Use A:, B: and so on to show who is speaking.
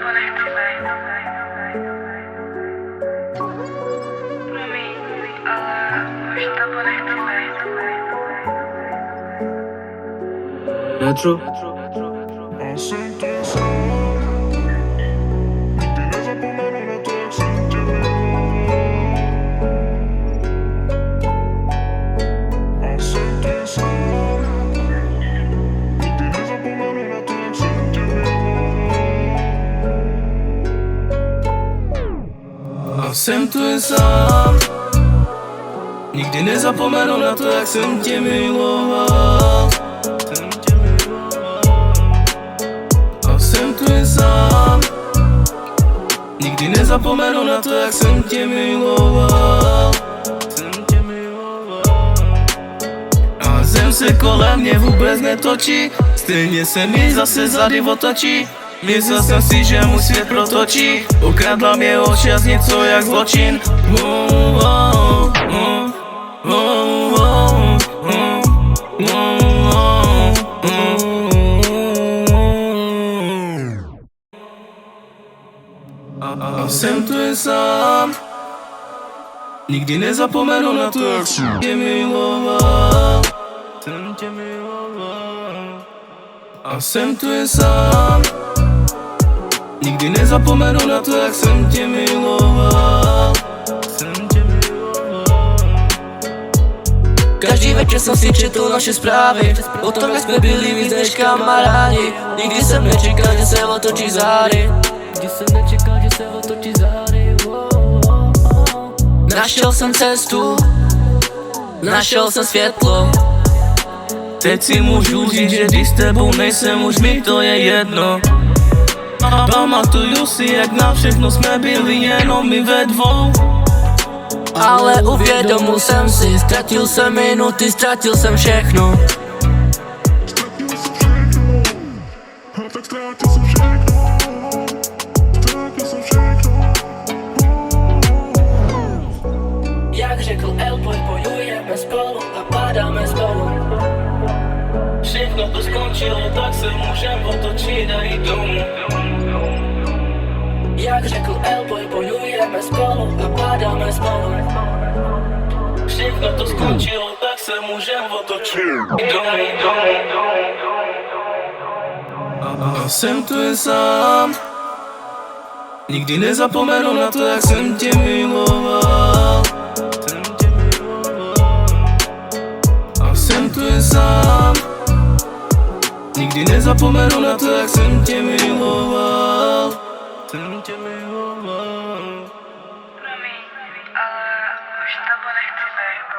A: tebe nechci být. Promiň, ale už tebe nechci být.
B: Retro.
C: A jsem tu sám, nikdy nezapomenu na to, jak jsem tě miloval. A jsem tu sám, nikdy nezapomenu na to, jak jsem tě miloval.
B: A jsem tu jen sám, nikdy nezapomenu na to, jak jsem tě miloval. A jsem tu jen sám, nikdy nezapomenu na to, jak jsem tě miloval. A zem se kolem mě vůbec netočí, stejně se mi zase zady otočí. Myslel jsem si, že můj svět protočí, ukradla mě občas něco jak zločin. A jsem tu jen sám, nikdy nezapomenu na to, jak jsem tě miloval. A jsem tu jen sám, nikdy nezapomenu na to, jak jsem tě miloval.
D: Každý večer jsem si četl naše zprávy o tom, jak jsme byli víc než kamarádi. Nikdy jsem nečekal, že se otočí zády. Našel jsem cestu, našel jsem světlo.
B: Teď si můžu říct, že když s tebou nejsem, už mi to je jedno. A pamatuju si, jak na všechno jsme byli jenom my ve dvou.
D: Ale uvědomil jsem si, ztratil jsem minuty, ztratil jsem všechno.
C: Ztratil jsem všechno, a tak ztratil jsem všechno. Ztratil jsem všechno.
D: Jak řekl Elboy, bojujeme spolu a padáme spolu.
B: Všechno to skončilo, tak se můžem otočit a jít domů.
D: Jak řekl Elboy, bojujeme spolu a padáme spolu.
B: Všechno to skončilo, tak se můžem otočit domů. A jsem tu jen sám, nikdy nezapomenu na to, jak jsem tě miloval. A jsem tu jen sám, nikdy nezapomenu na to, jak jsem tě miloval.
A: Promiň, ale už tebe nechci být.